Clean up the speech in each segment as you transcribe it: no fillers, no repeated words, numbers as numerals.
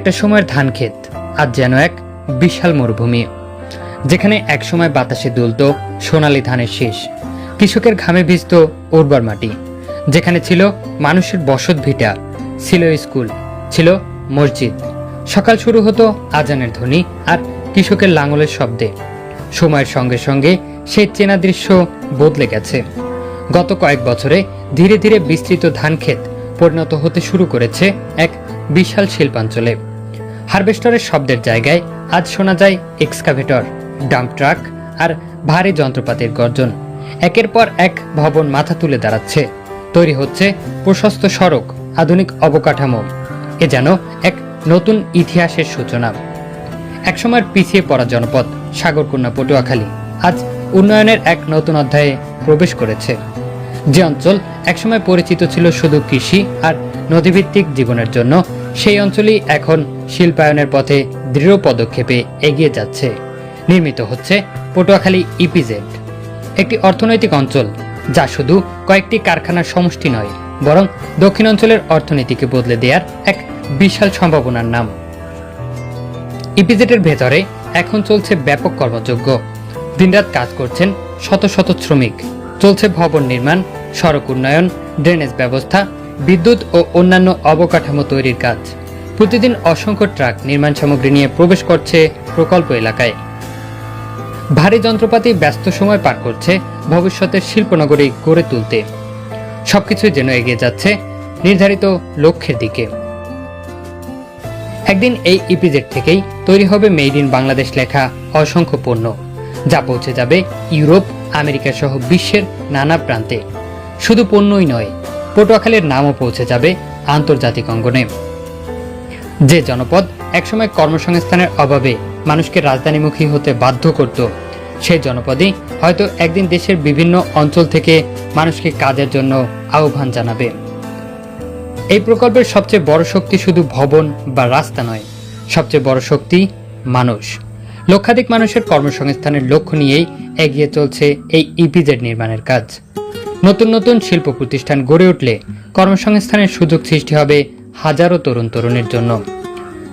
একটা সময়ের ধান ক্ষেত আজ যেন এক বিশাল মরুভূমি, যেখানে একসময় বাতাসে দুলত সোনালী ধানের শীষ, কৃষকের ঘামে ভিজত উর্বর মাটি, যেখানে ছিল মানুষের বসত ভিটা, ছিল স্কুল, ছিল মসজিদ। সকাল শুরু হতো আজানের ধ্বনি আর কৃষকের লাঙলের শব্দে। সময়ের সঙ্গে সঙ্গে সেই চেনা দৃশ্য বদলে গেছে। গত কয়েক বছরে ধীরে ধীরে বিস্তৃত ধান ক্ষেত পরিণত হতে শুরু করেছে এক বিশাল শিল্পাঞ্চলে। হারভেস্টরের শব্দের জায়গায় আজ শোনা যায় এক্সকাভেটর, ডাম্প ট্রাক আর ভারী যন্ত্রপাতির গর্জন। একের পর এক ভবন মাথা তুলে দাঁড়াচ্ছে, তৈরি হচ্ছে প্রশস্ত সড়ক, আধুনিক অবকাঠামো। এ যেন এক নতুন ইতিহাসের সূচনা। একসময়ের পিছিয়ে পড়া জনপদ সাগরকন্যা পটুয়াখালী আজ উন্নয়নের এক নতুন অধ্যায়ে প্রবেশ করেছে। যে অঞ্চল একসময় পরিচিত ছিল শুধু কৃষি আর নদীভিত্তিক জীবনের জন্য, সেই অঞ্চলই এখন শিল্পায়নের পথে দৃঢ় পদক্ষেপে এগিয়ে যাচ্ছে। নির্মিত হচ্ছে পটুয়াখালী ইপিজেড, একটি অর্থনৈতিক অঞ্চল যা শুধু কয়েকটি কারখানার সমষ্টি নয়, বরং দক্ষিণ অঞ্চলের অর্থনীতিকে বদলে দেওয়ার এক বিশাল সম্ভাবনার নাম। ইপিজেডের ভেতরে এখন চলছে ব্যাপক কর্মযজ্ঞ। দিনরাত কাজ করছেন শত শত শ্রমিক। চলছে ভবন নির্মাণ, সড়ক উন্নয়ন, ড্রেনেজ ব্যবস্থা, বিদ্যুৎ ও অন্যান্য অবকাঠামো তৈরির কাজ। প্রতিদিন অসংখ্য ট্রাক নির্মাণ সামগ্রী নিয়ে প্রবেশ করছে প্রকল্প এলাকায়। ভারী যন্ত্রপাতি ব্যস্ত সময় পার করছে ভবিষ্যতের শিল্পনগরী গড়ে তুলতে। সবকিছুই যেন এগিয়ে যাচ্ছে নির্ধারিত লক্ষ্যের দিকে। একদিন এই ইপিজেড থেকেই তৈরি হবে মেড ইন বাংলাদেশ লেখা অসংখ্য পণ্য, যা পৌঁছে যাবে ইউরোপ, আমেরিকা সহ বিশ্বের নানা প্রান্তে। শুধু পণ্যই নয়, পটুয়াখালীর নামও পৌঁছে যাবে আন্তর্জাতিক অঙ্গনে। যে জনপদ একসময় কর্মসংস্থানের অভাবে মানুষকে রাজধানীমুখী হতে বাধ্য করত, সেই জনপদই হয়তো একদিন দেশের বিভিন্ন অঞ্চল থেকে মানুষকে কাজের জন্য আহ্বান জানাবে। এই প্রকল্পের সবচেয়ে বড় শক্তি শুধু ভবন বা রাস্তা নয়, সবচেয়ে বড় শক্তি মানুষ। লক্ষাধিক মানুষের কর্মসংস্থানের লক্ষ্য নিয়েই এগিয়ে চলছে এই ইপিজেড নির্মাণের কাজ। নতুন নতুন শিল্প প্রতিষ্ঠান গড়ে উঠলে কর্মসংস্থানের সুযোগ সৃষ্টি হবে হাজারো তরুণ তরুণীর জন্য।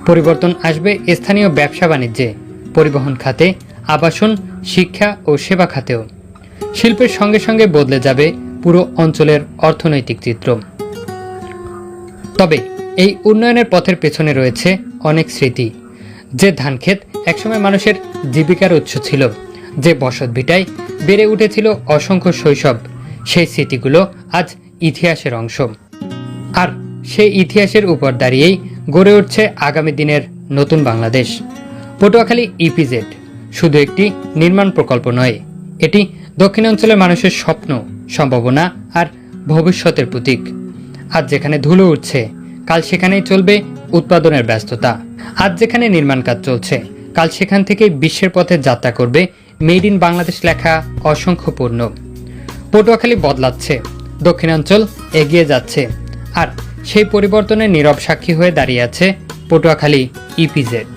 পরিবর্তন আসবে স্থানীয় ব্যবসা বাণিজ্যে, পরিবহন খাতে, আবাসন, শিক্ষা ও সেবা খাতেও। শিল্পের সঙ্গে সঙ্গে বদলে যাবে পুরো অঞ্চলের অর্থনৈতিক চিত্র। তবে এই উন্নয়নের পথের পেছনে রয়েছে অনেক স্মৃতি। যে ধানক্ষেত একসময় মানুষের জীবিকার উৎস ছিল, যে বসত ভিটায় বেড়ে উঠেছিল অসংখ্য শৈশব, সেই স্মৃতিগুলো আজ ইতিহাসের অংশ। আর সেই ইতিহাসের উপর দাঁড়িয়েই গড়ে উঠছে আগামী দিনের নতুন বাংলাদেশ। পটুয়াখালী ইপিজেড শুধু একটি নির্মাণ প্রকল্প নয়, এটি দক্ষিণাঞ্চলের মানুষের স্বপ্ন, সম্ভাবনা আর ভবিষ্যতের প্রতীক। আজ যেখানে ধুলো উঠছে, কাল সেখানেই চলবে উৎপাদনের ব্যস্ততা। আজ যেখানে নির্মাণ কাজ চলছে, কাল সেখান থেকে বিশ্বের পথে যাত্রা করবে মেড ইন বাংলাদেশ লেখা অসংখ্য পণ্য। পটুয়াখালী বদলাচ্ছে, দক্ষিণাঞ্চল এগিয়ে যাচ্ছে, আর সেই পরিবর্তনের নীরব সাক্ষী হয়ে দাঁড়িয়ে আছে পটুয়াখালী ইপিজেড।